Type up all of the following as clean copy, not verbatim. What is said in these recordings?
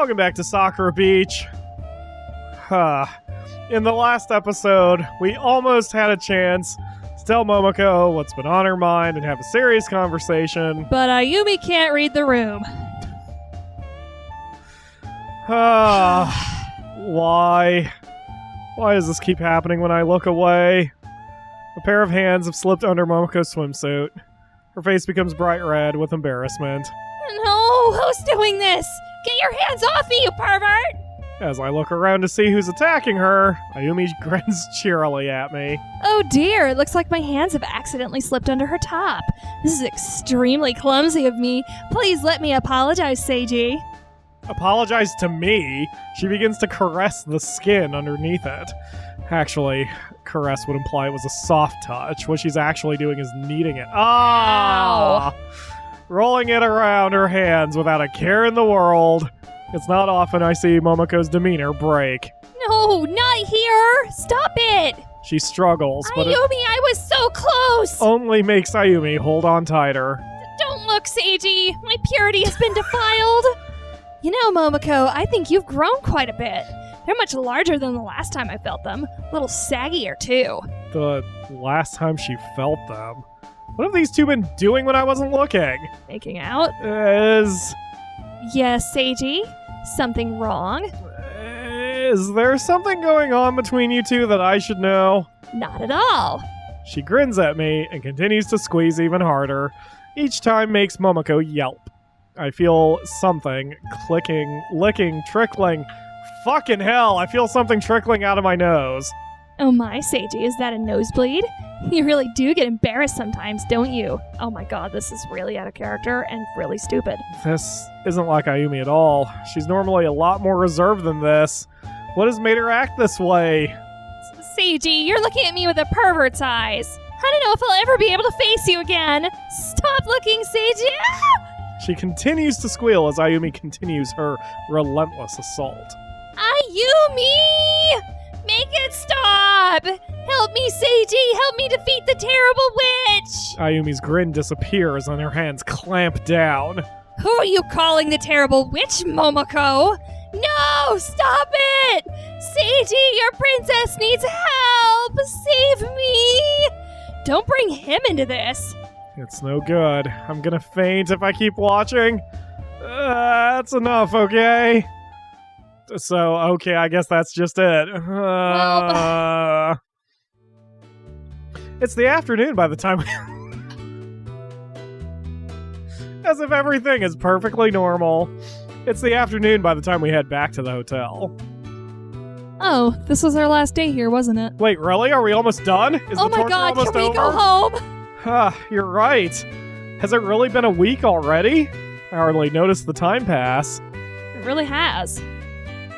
Welcome back to Sakura Beach. In the last episode, we almost had a chance to tell Momoko what's been on her mind and have a serious conversation. But Ayumi can't read the room. Why? Why does this keep happening when I look away? A pair of hands have slipped under Momoko's swimsuit. Her face becomes bright red with embarrassment. No, who's doing this? Get your hands off me, you pervert! As I look around to see who's attacking her, Ayumi grins cheerily at me. Oh dear, it looks like my hands have accidentally slipped under her top. This is extremely clumsy of me. Please let me apologize, Seji. Apologize to me? She begins to caress the skin underneath it. Actually, caress would imply it was a soft touch. What she's actually doing is kneading it. Ah! Ow. Rolling it around her hands without a care in the world. It's not often I see Momoko's demeanor break. No, not here! Stop it! She struggles, but Ayumi, I was so close! Only makes Ayumi hold on tighter. Don't look, Seiji! My purity has been defiled! You know, Momoko, I think you've grown quite a bit. They're much larger than the last time I felt them. A little saggier, too. The last time she felt them? What have these two been doing when I wasn't looking? Making out? Yes, Seiji? Something wrong? Is there something going on between you two that I should know? Not at all. She grins at me and continues to squeeze even harder. Each time makes Momoko yelp. I feel something clicking, licking, trickling. Fucking hell, I feel something trickling out of my nose. Oh my, Seiji, is that a nosebleed? You really do get embarrassed sometimes, don't you? Oh my god, this is really out of character and really stupid. This isn't like Ayumi at all. She's normally a lot more reserved than this. What has made her act this way? Seiji, you're looking at me with a pervert's eyes. I don't know if I'll ever be able to face you again. Stop looking, Seiji! Ah! She continues to squeal as Ayumi continues her relentless assault. Ayumi! Make it stop! Help me, Seiji! Help me defeat the terrible witch! Ayumi's grin disappears and her hands clamp down. Who are you calling the terrible witch, Momoko? No! Stop it! Seiji, your princess needs help! Save me! Don't bring him into this. It's no good. I'm gonna faint if I keep watching. That's enough, okay? So, okay, I guess that's just it. It's the afternoon by the time as if everything is perfectly normal. It's the afternoon by the time we head back to the hotel. Oh, this was our last day here, wasn't it? Wait, really? Are we almost done? Is oh the my god, almost can we over? go home? You're right. Has it really been a week already? I hardly noticed the time pass. It really has.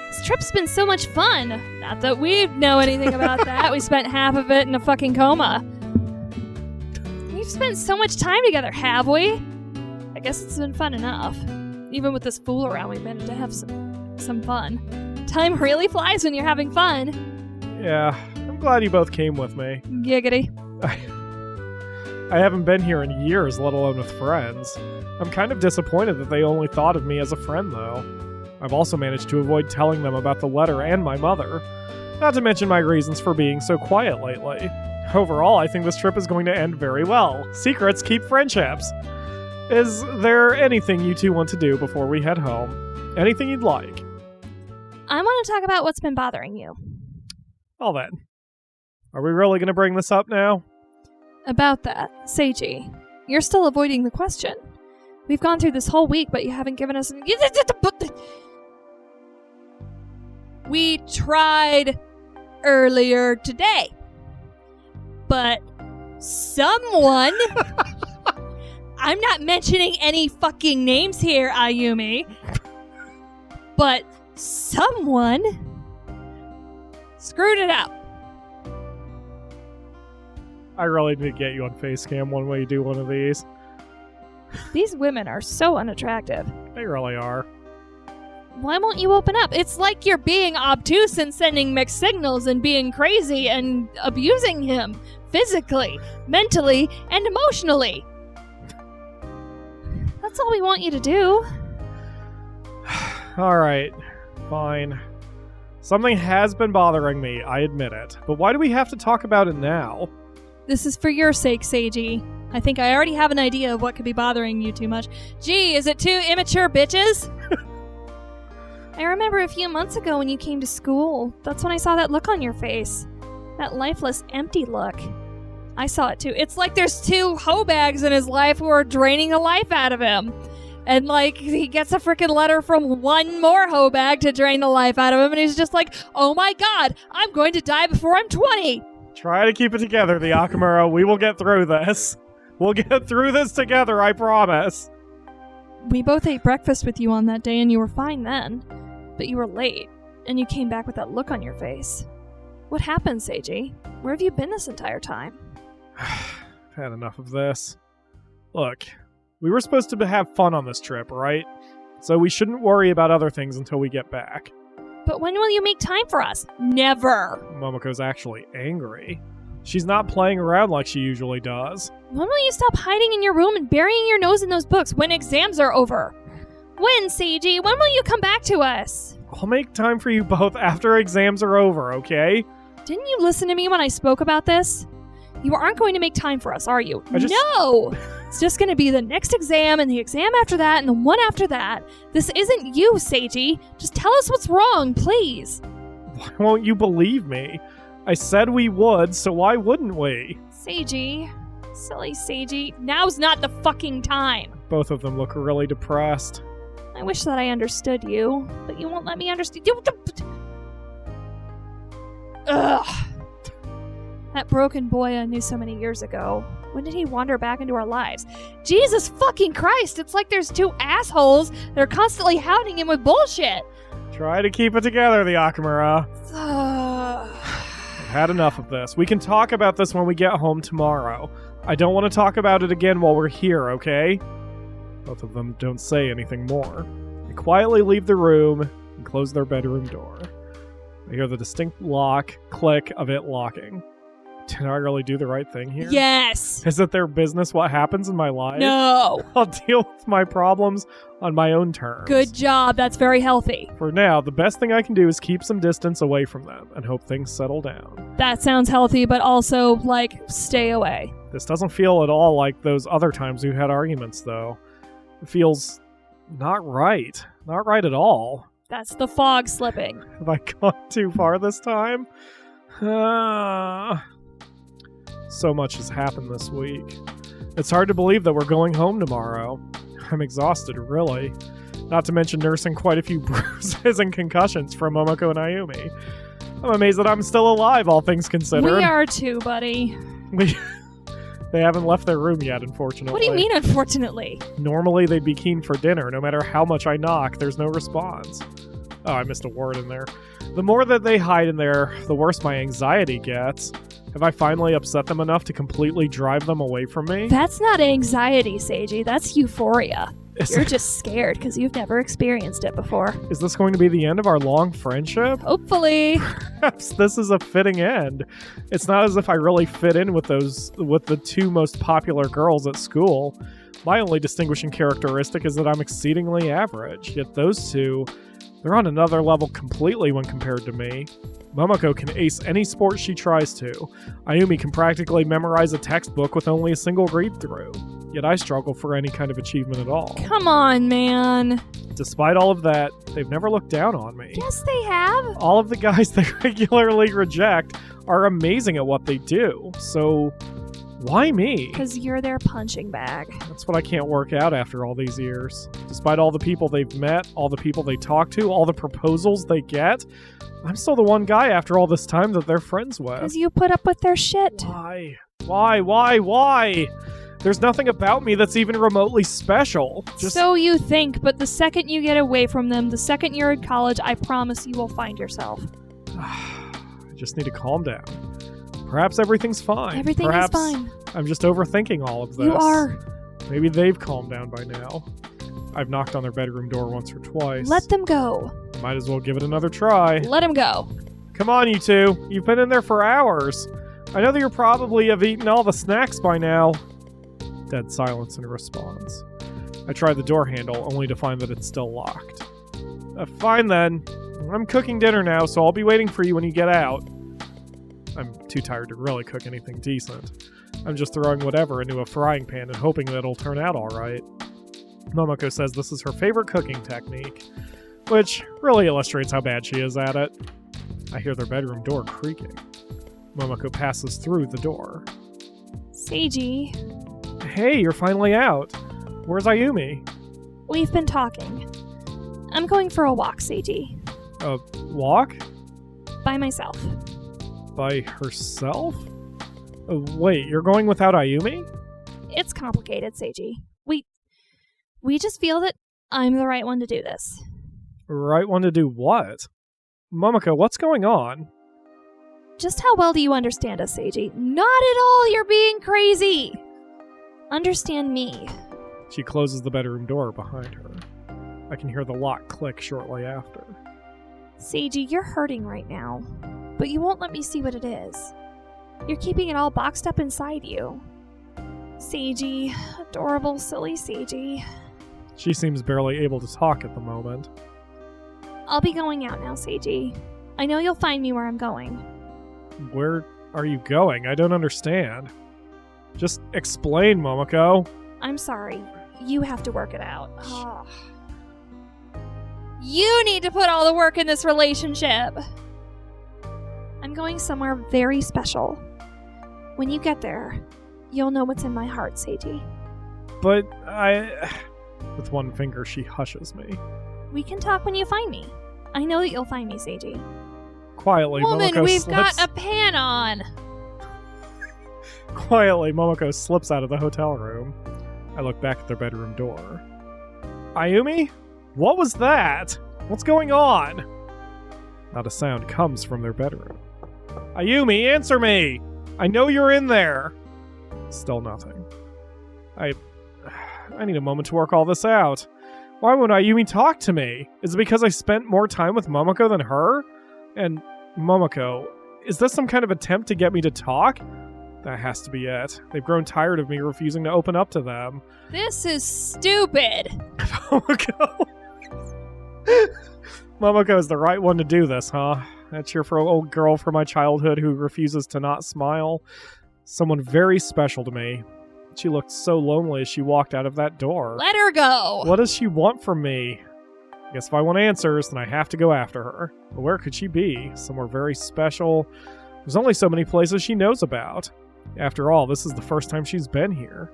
This trip's been so much fun. Not that we know anything about that. We spent half of it in a fucking coma. We've spent so much time together, have we? I guess it's been fun enough. Even with this fool around, we managed to have some fun. Time really flies when you're having fun. Yeah, I'm glad you both came with me. Giggity. I haven't been here in years, let alone with friends. I'm kind of disappointed that they only thought of me as a friend, though. I've also managed to avoid telling them about the letter and my mother. Not to mention my reasons for being so quiet lately. Overall, I think this trip is going to end very well. Secrets keep friendships. Is there anything you two want to do before we head home? Anything you'd like? I want to talk about what's been bothering you. Well then. Are we really going to bring this up now? About that, Seiji, you're still avoiding the question. We've gone through this whole week, but you haven't given us... We tried earlier today. But someone... I'm not mentioning any fucking names here, Ayumi. But someone screwed it up. I really need to get you on Facecam when we do one of these. These women are so unattractive. They really are. Why won't you open up? It's like you're being obtuse and sending mixed signals and being crazy and abusing him physically, mentally, and emotionally. That's all we want you to do. Alright, fine. Something has been bothering me, I admit it. But why do we have to talk about it now? This is for your sake, Seiji. I think I already have an idea of what could be bothering you too much. Gee, is it too immature, bitches? I remember a few months ago when you came to school. That's when I saw that look on your face. That lifeless, empty look. I saw it too. It's like there's two hoe bags in his life who are draining the life out of him. And, like, he gets a freaking letter from one more hoe bag to drain the life out of him, and he's just like, oh my god, I'm going to die before I'm 20! Try to keep it together, the Akamura. We will get through this. We'll get through this together, I promise. We both ate breakfast with you on that day, and you were fine then. But you were late, and you came back with that look on your face. What happened, Seiji? Where have you been this entire time? I've had enough of this. Look, we were supposed to have fun on this trip, right? So we shouldn't worry about other things until we get back. But when will you make time for us? Never! Momoko's actually angry. She's not playing around like she usually does. When will you stop hiding in your room and burying your nose in those books when exams are over? When, Seiji? When will you come back to us? I'll make time for you both after exams are over, okay? Didn't you listen to me when I spoke about this? You aren't going to make time for us, are you? No! It's just going to be the next exam and the exam after that and the one after that. This isn't you, Seiji. Just tell us what's wrong, please. Why won't you believe me? I said we would, so why wouldn't we? Seiji. Silly Seiji. Now's not the fucking time. Both of them look really depressed. I wish that I understood you, but you won't let me understand you. Ugh. That broken boy I knew so many years ago. When did he wander back into our lives? Jesus fucking Christ! It's like there's two assholes that are constantly hounding him with bullshit. Try to keep it together, the Akamura. I've had enough of this. We can talk about this when we get home tomorrow. I don't want to talk about it again while we're here, okay? Both of them don't say anything more. They quietly leave the room and close their bedroom door. I hear the distinct click of it locking. Did I really do the right thing here? Yes! Is it their business what happens in my life? No! I'll deal with my problems on my own terms. Good job, that's very healthy. For now, the best thing I can do is keep some distance away from them and hope things settle down. That sounds healthy, but also, like, stay away. This doesn't feel at all like those other times we had arguments, though. It feels not right. Not right at all. That's the fog slipping. Have I gone too far this time? So much has happened this week. It's hard to believe that we're going home tomorrow. I'm exhausted, really. Not to mention nursing quite a few bruises and concussions from Momoko and Ayumi. I'm amazed that I'm still alive, all things considered. We are too, buddy. They haven't left their room yet, unfortunately. What do you mean, unfortunately? Normally, they'd be keen for dinner. No matter how much I knock, there's no response. Oh, I missed a word in there. The more that they hide in there, the worse my anxiety gets. Have I finally upset them enough to completely drive them away from me? That's not anxiety, Seiji. That's euphoria. You're just scared because you've never experienced it before. Is this going to be the end of our long friendship? Hopefully. Perhaps this is a fitting end. It's not as if I really fit in with the two most popular girls at school. My only distinguishing characteristic is that I'm exceedingly average, yet those two, they're on another level completely when compared to me. Momoko can ace any sport she tries to. Ayumi can practically memorize a textbook with only a single read-through. Yet I struggle for any kind of achievement at all. Come on, man. Despite all of that, they've never looked down on me. Yes, they have. All of the guys they regularly reject are amazing at what they do. So, why me? Because you're their punching bag. That's what I can't work out after all these years. Despite all the people they've met, all the people they talk to, all the proposals they get, I'm still the one guy after all this time that they're friends with. Because you put up with their shit. Why? Why? There's nothing about me that's even remotely special. So you think, but the second you get away from them, the second you're in college, I promise you will find yourself. I just need to calm down. Perhaps everything's fine. Everything is fine. I'm just overthinking all of this. You are. Maybe they've calmed down by now. I've knocked on their bedroom door once or twice. Let them go. Might as well give it another try. Let them go. Come on, you two. You've been in there for hours. I know that you probably have eaten all the snacks by now. Dead silence in response. I tried the door handle, only to find that it's still locked. Fine then. I'm cooking dinner now, so I'll be waiting for you when you get out. I'm too tired to really cook anything decent. I'm just throwing whatever into a frying pan and hoping that it'll turn out alright. Momoko says this is her favorite cooking technique, which really illustrates how bad she is at it. I hear their bedroom door creaking. Momoko passes through the door. Seiji, Hey, you're finally out. Where's Ayumi? we've been talking. I'm going for a walk, Seiji. A walk? By myself. By herself? Wait, you're going without Ayumi? It's complicated, Seiji. We just feel that I'm the right one to do this. Right one to do what? Momoko, what's going on? Just how well do you understand us, Seiji? Not at all, you're being crazy! Understand me. She closes the bedroom door behind her. I can hear the lock click shortly after. Seiji, you're hurting right now, but you won't let me see what it is. You're keeping it all boxed up inside you. Seiji, adorable, silly Seiji. She seems barely able to talk at the moment. I'll be going out now, Seiji. I know you'll find me where I'm going. Where are you going? I don't understand. Just explain, Momoko. I'm sorry. You have to work it out. Oh. You need to put all the work in this relationship. I'm going somewhere very special. When you get there, you'll know what's in my heart, Seiji. But With one finger, she hushes me. We can talk when you find me. I know that you'll find me, Seiji. Quietly, Woman, Momoko we've slips... got a pan on! Quietly, Momoko slips out of the hotel room. I look back at their bedroom door. Ayumi? What was that? What's going on? Not a sound comes from their bedroom. Ayumi, answer me! I know you're in there! Still nothing. I need a moment to work all this out. Why won't Ayumi talk to me? Is it because I spent more time with Momoko than her? And Momoko, is this some kind of attempt to get me to talk? That has to be it. They've grown tired of me refusing to open up to them. This is stupid! Momoko. Momoko is the right one to do this, huh? That cheerful old girl from my childhood who refuses to not smile. Someone very special to me. She looked so lonely as she walked out of that door. Let her go! What does she want from me? I guess if I want answers, then I have to go after her. But where could she be? Somewhere very special. There's only so many places she knows about. After all, this is the first time she's been here.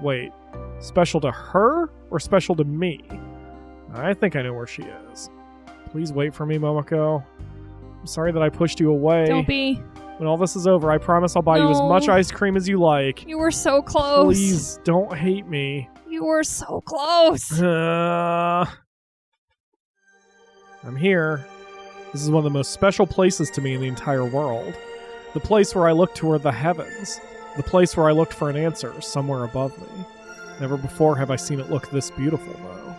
Wait, special to her or special to me? I think I know where she is. Please wait for me, Momoko. I'm sorry that I pushed you away. Don't be. When all this is over, I promise I'll buy you as much ice cream as you like. You were so close. Please, don't hate me. You were so close. I'm here. This is one of the most special places to me in the entire world. The place where I looked toward the heavens. The place where I looked for an answer, somewhere above me. Never before have I seen it look this beautiful, though.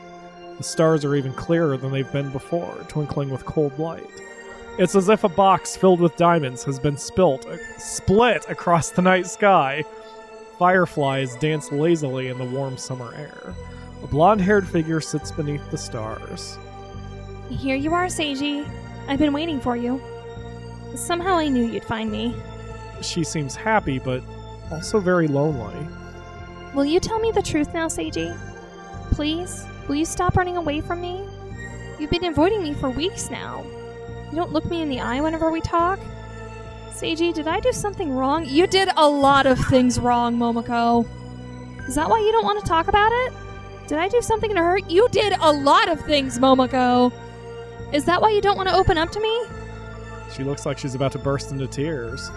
The stars are even clearer than they've been before, twinkling with cold light. It's as if a box filled with diamonds has been split across the night sky. Fireflies dance lazily in the warm summer air. A blonde-haired figure sits beneath the stars. Here you are, Seiji. I've been waiting for you. Somehow I knew you'd find me. She seems happy, but also very lonely. Will you tell me the truth now, Seiji? Please? Will you stop running away from me? You've been avoiding me for weeks now. You don't look me in the eye whenever we talk. Seiji, did I do something wrong? You did a lot of things wrong, Momoko. Is that why you don't want to talk about it? Did I do something to hurt? You did a lot of things, Momoko. Is that why you don't want to open up to me? She looks like she's about to burst into tears.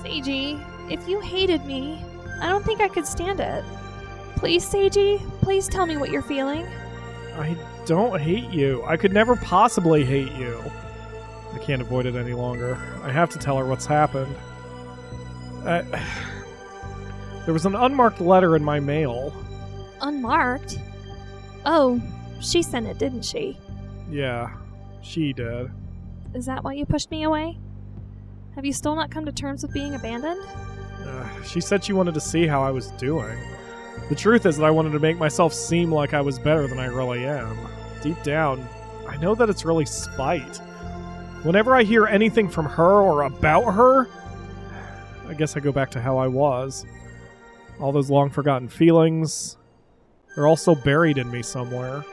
Seiji, if you hated me, I don't think I could stand it. Please, Seiji, please tell me what you're feeling. I don't hate you. I could never possibly hate you. I can't avoid it any longer. I have to tell her what's happened. There was an unmarked letter in my mail. Unmarked? Oh, she sent it, didn't she? Yeah, she did. Is that why you pushed me away? Have you still not come to terms with being abandoned? She said she wanted to see how I was doing. The truth is that I wanted to make myself seem like I was better than I really am. Deep down, I I know that it's really spite. Whenever I hear anything from her or about her, I guess I go back to how I was. All those long-forgotten feelings, they're all still buried in me somewhere.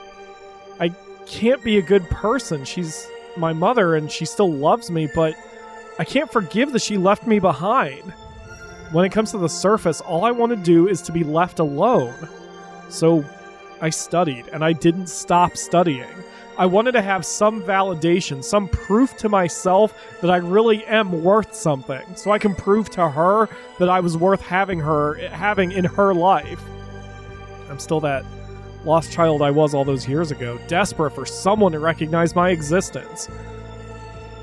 I can't be a good person. She's my mother and she still loves me, but I can't forgive that she left me behind. When it comes to the surface, all I want to do is to be left alone. So I studied, and I didn't stop studying. I wanted to have some validation, some proof to myself that I really am worth something, so I can prove to her that I was worth having in her life. I'm still that lost child I was all those years ago, desperate for someone to recognize my existence.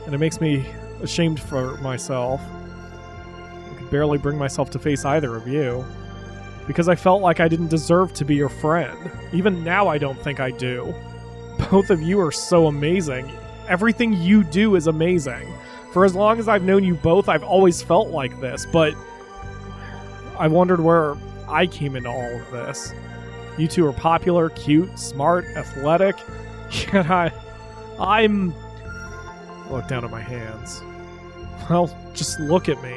And it makes me ashamed for myself. I could barely bring myself to face either of you, because I felt like I didn't deserve to be your friend. Even now I don't think I do. Both of you are so amazing. Everything you do is amazing. For as long as I've known you both, I've always felt like this, but I wondered where I came into all of this. You two are popular, cute, smart, athletic, yet I'm... I look down at my hands. Well, just look at me.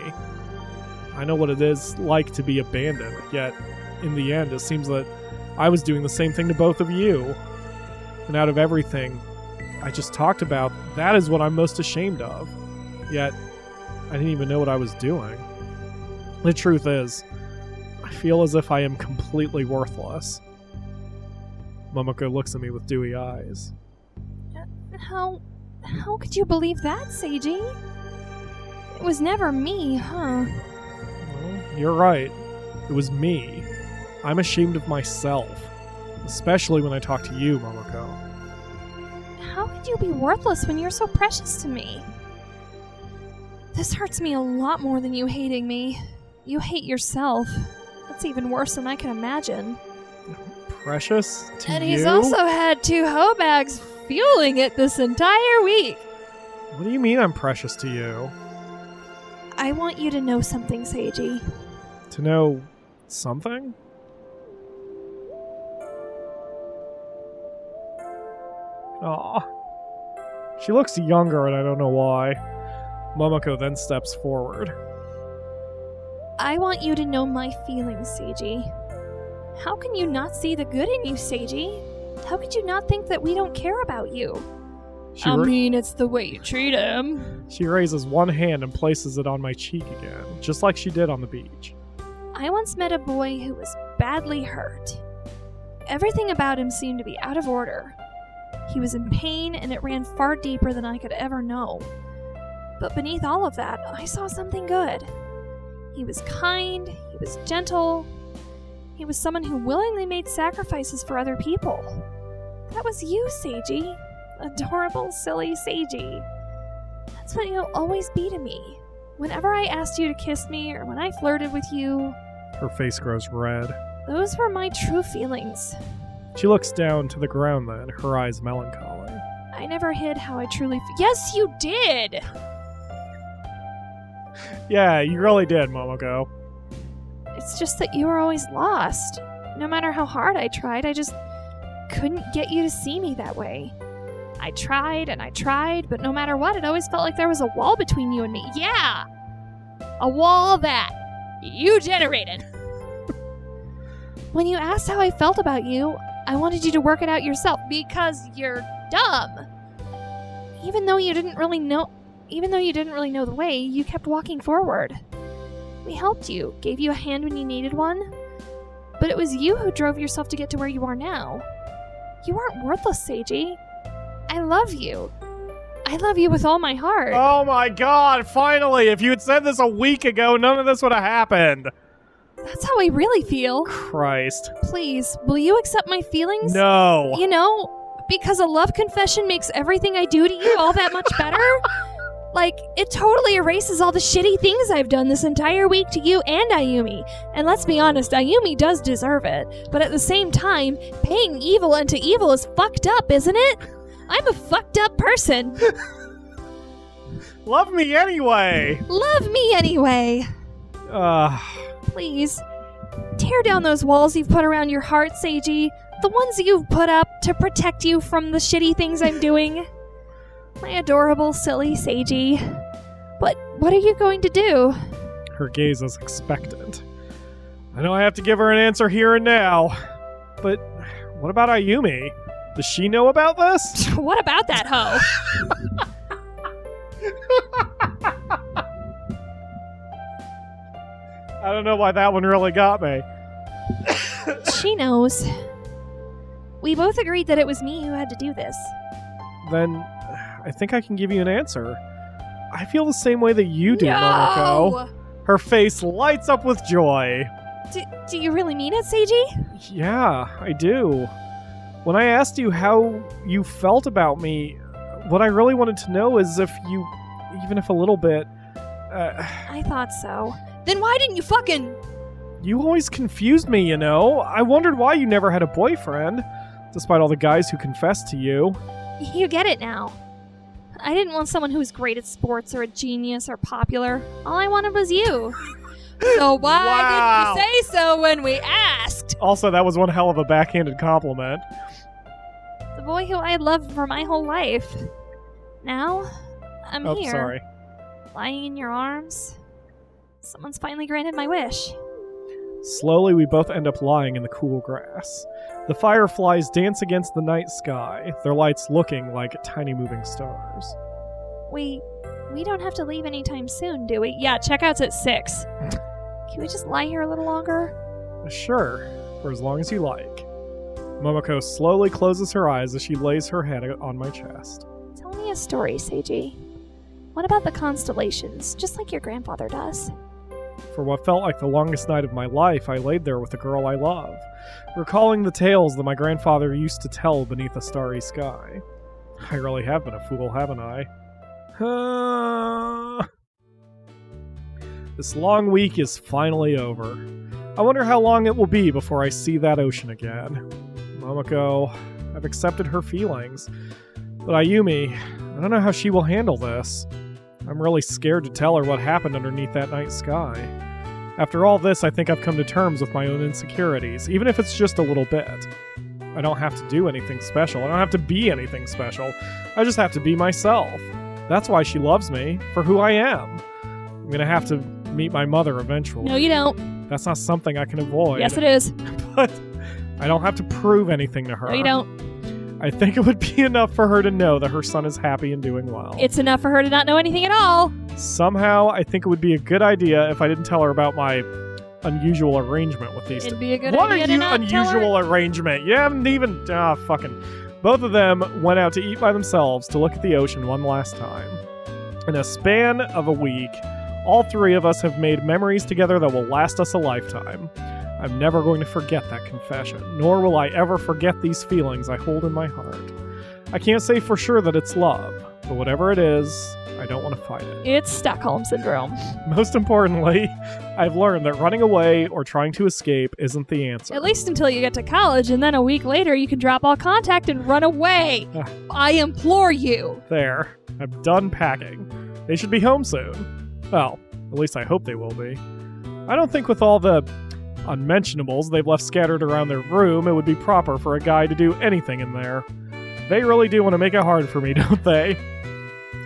I know what it is like to be abandoned, yet in the end it seems that I was doing the same thing to both of you. And out of everything I just talked about, that is what I'm most ashamed of. Yet, I didn't even know what I was doing. The truth is, I feel as if I am completely worthless. Momoko looks at me with dewy eyes. How could you believe that, Seji? It was never me, huh? Well, you're right. It was me. I'm ashamed of myself. Especially when I talk to you, Momoko. How could you be worthless when you're so precious to me? This hurts me a lot more than you hating me. You hate yourself. That's even worse than I can imagine. Precious to and you? He's also had 2 hoe bags fueling it this entire week. What do you mean I'm precious to you? I want you to know something, Seji. To know something? Aw. She looks younger and I don't know why. Momoko then steps forward. I want you to know my feelings, Seji. How can you not see the good in you, Seji? How could you not think that we don't care about you? I mean, it's the way you treat him. She raises one hand and places it on my cheek again, just like she did on the beach. I once met a boy who was badly hurt. Everything about him seemed to be out of order. He was in pain, and it ran far deeper than I could ever know. But beneath all of that, I saw something good. He was kind, he was gentle, he was someone who willingly made sacrifices for other people. That was you, Seji. Adorable, silly Seji. That's what you'll always be to me. Whenever I asked you to kiss me, or when I flirted with you... Her face grows red. Those were my true feelings. She looks down to the ground then, her eyes melancholy. I never hid how I truly Yes, you did! Yeah, you really did, Momoko. It's just that you were always lost. No matter how hard I tried, I just couldn't get you to see me that way. I tried and I tried, but no matter what, it always felt like there was a wall between you and me. Yeah! A wall that you generated. When you asked how I felt about you, I wanted you to work it out yourself because you're dumb. Even though you didn't really know the way, you kept walking forward. We helped you, gave you a hand when you needed one, but it was you who drove yourself to get to where you are now. You aren't worthless, Seji. I love you. I love you with all my heart. Oh my god, finally! If you had said this a week ago, none of this would have happened. That's how I really feel. Christ. Please, will you accept my feelings? No. You know, because a love confession makes everything I do to you all that much better. Like, it totally erases all the shitty things I've done this entire week to you and Ayumi. And let's be honest, Ayumi does deserve it. But at the same time, paying evil unto evil is fucked up, isn't it? I'm a fucked up person. Love me anyway. Love me anyway. Please, tear down those walls you've put around your heart, Seiji. The ones you've put up to protect you from the shitty things I'm doing. My adorable, silly Seji. What are you going to do? Her gaze is expectant. I know I have to give her an answer here and now. But what about Ayumi? Does she know about this? What about that hoe? I don't know why that one really got me. She knows. We both agreed that it was me who had to do this. Then I think I can give you an answer. I feel the same way that you do, No! Momoko. Her face lights up with joy. Do you really mean it, Seji? Yeah, I do. When I asked you how you felt about me, what I really wanted to know is if you, even if a little bit, I thought so. Then why didn't you fucking... You always confused me, you know? I wondered why you never had a boyfriend, despite all the guys who confessed to you. You get it now. I didn't want someone who was great at sports or a genius or popular. All I wanted was you. So why didn't you say so when we asked? Also, that was one hell of a backhanded compliment. The boy who I loved for my whole life. Now, I'm here. Sorry. Lying in your arms. Someone's finally granted my wish. Slowly, we both end up lying in the cool grass. The fireflies dance against the night sky, their lights looking like tiny moving stars. We don't have to leave anytime soon, do we? Yeah, checkout's at 6. Can we just lie here a little longer? Sure, for as long as you like. Momoko slowly closes her eyes as she lays her head on my chest. Tell me a story, Seiji. What about the constellations, just like your grandfather does? For what felt like the longest night of my life, I laid there with the girl I love, recalling the tales that my grandfather used to tell beneath a starry sky. I really have been a fool, haven't I? This long week is finally over. I wonder how long it will be before I see that ocean again. Momoko, I've accepted her feelings. But Ayumi, I don't know how she will handle this. I'm really scared to tell her what happened underneath that night sky. After all this, I think I've come to terms with my own insecurities, even if it's just a little bit. I don't have to do anything special. I don't have to be anything special. I just have to be myself. That's why she loves me, for who I am. I'm gonna have to meet my mother eventually. No, you don't. That's not something I can avoid. Yes, it is. But I don't have to prove anything to her. No, you don't. I think it would be enough for her to know that her son is happy and doing well. It's enough for her to not know anything at all. Somehow, I think it would be a good idea if I didn't tell her about my unusual arrangement with these two. It'd be a good What idea are to you not tell her. unusual arrangement? You haven't even... fucking... Both of them went out to eat by themselves to look at the ocean one last time. In a span of a week, all three of us have made memories together that will last us a lifetime. I'm never going to forget that confession, nor will I ever forget these feelings I hold in my heart. I can't say for sure that it's love, but whatever it is, I don't want to fight it. It's Stockholm Syndrome. Most importantly, I've learned that running away or trying to escape isn't the answer. At least until you get to college, and then a week later you can drop all contact and run away. I implore you. There. I'm done packing. They should be home soon. Well, at least I hope they will be. I don't think with all the unmentionables they've left scattered around their room, it would be proper for a guy to do anything in there. They really do want to make it hard for me, don't they?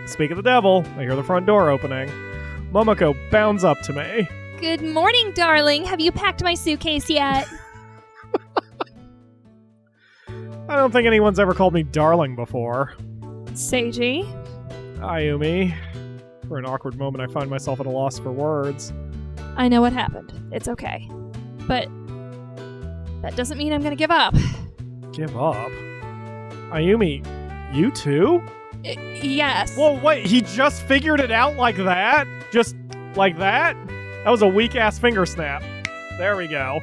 Speak of the devil, I hear the front door opening. Momoko bounds up to me. Good morning, darling. Have you packed my suitcase yet? I don't think anyone's ever called me darling before. Seiji. Ayumi. For an awkward moment, I find myself at a loss for words. I know what happened. It's okay. But that doesn't mean I'm gonna give up. Give up? Ayumi, you too? Yes. Whoa, wait, he just figured it out like that? Just like that? That was a weak-ass finger snap. There we go.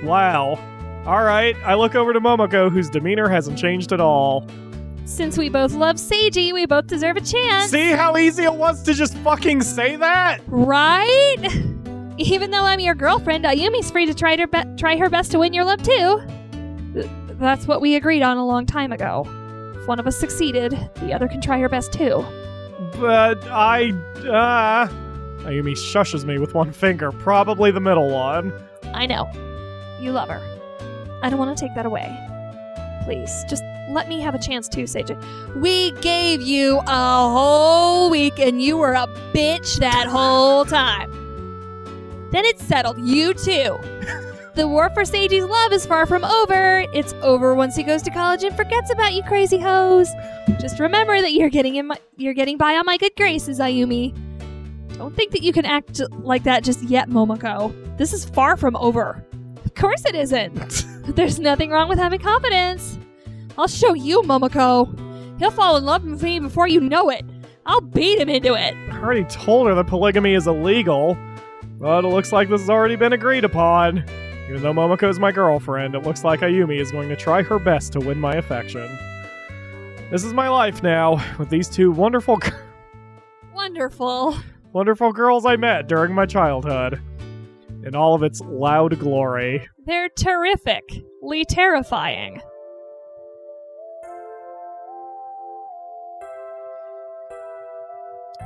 Wow. Alright, I look over to Momoko, whose demeanor hasn't changed at all. Since we both love Seiji, we both deserve a chance. See how easy it was to just fucking say that? Right? Even though I'm your girlfriend, Ayumi's free to try her best to win your love too. That's what we agreed on a long time ago. If one of us succeeded, the other can try her best too. But Ayumi shushes me with one finger, probably the middle one. I know. You love her. I don't want to take that away. Please, just let me have a chance too, Seji. We gave you a whole week and you were a bitch that whole time. Then it's settled. You too. The war for Seiji's love is far from over. It's over once he goes to college and forgets about you crazy hoes. Just remember that you're getting by on my good graces, Ayumi. Don't think that you can act like that just yet, Momoko. This is far from over. Of course it isn't. There's nothing wrong with having confidence. I'll show you, Momoko. He'll fall in love with me before you know it. I'll beat him into it. I already told her that polygamy is illegal, but it looks like this has already been agreed upon. Even though Momoko's my girlfriend, it looks like Ayumi is going to try her best to win my affection. This is my life now, with these two wonderful girls I met during my childhood, in all of its loud glory. They're terrifically terrifying.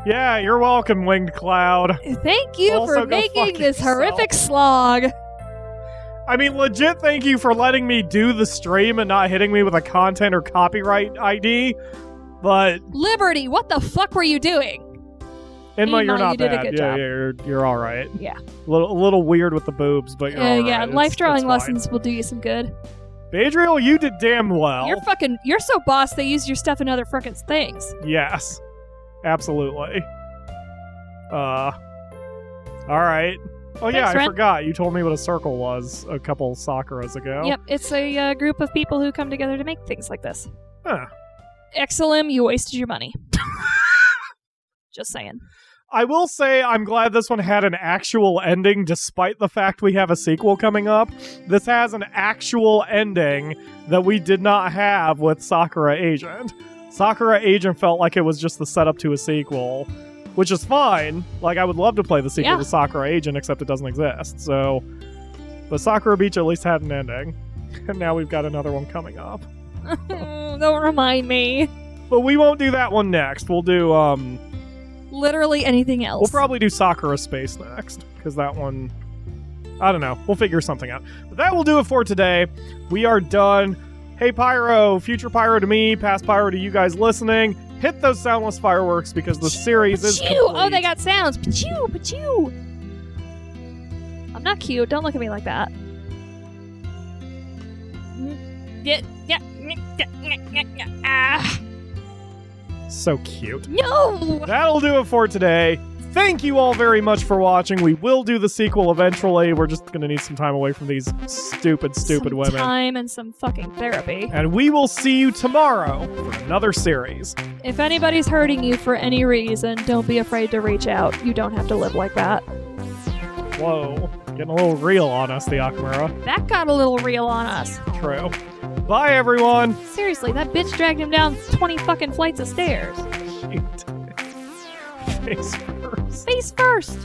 Yeah, you're welcome, Winged Cloud. Thank you Also for go making fuck this yourself. horrific slog. I mean, legit thank you for letting me do the stream and not hitting me with a content or copyright ID, but... Liberty, what the fuck were you doing? Inma, you're Inma, not you did a bad. good Yeah, job. you're all right. Yeah. A little weird with the boobs, but you're all right. Yeah, life It's drawing fine. lessons will do you some good. Badriel, you did damn well. You're so boss they use your stuff in other frickin' things. Yes. Absolutely. All right. Oh yeah, Thanks, I Ren. forgot. You told me what a circle was a couple Sakuras ago. Yep, it's a group of people who come together to make things like this. Huh. XLM, you wasted your money. Just saying. I will say I'm glad this one had an actual ending despite the fact we have a sequel coming up. This has an actual ending that we did not have with Sakura Agent. Sakura Agent felt like it was just the setup to a sequel, which is fine. Like, I would love to play the sequel to Sakura Agent, except it doesn't exist. So, but Sakura Beach at least had an ending. And now we've got another one coming up. Don't remind me. But we won't do that one next. We'll do, literally anything else. we'll probably do Sakura Space next, because that one, I don't know. We'll figure something out. But that will do it for today. We are done. Hey, Pyro, future Pyro to me, past Pyro to you guys listening. Hit those soundless fireworks because the series is complete. Oh, they got sounds. Pachoo, pachoo. I'm not cute. Don't look at me like that. Ah. So cute. No! That'll do it for today. Thank you all very much for watching. We will do the sequel eventually. We're just going to need some time away from these stupid Some women. time and some fucking therapy. And we will see you tomorrow for another series. If anybody's hurting you for any reason, don't be afraid to reach out. You don't have to live like that. Whoa. Getting a little real on us, the Akamura. That got a little real on us. True. Bye, everyone. Seriously, that bitch dragged him down 20 fucking flights of stairs. Shoot. Face first. Face first.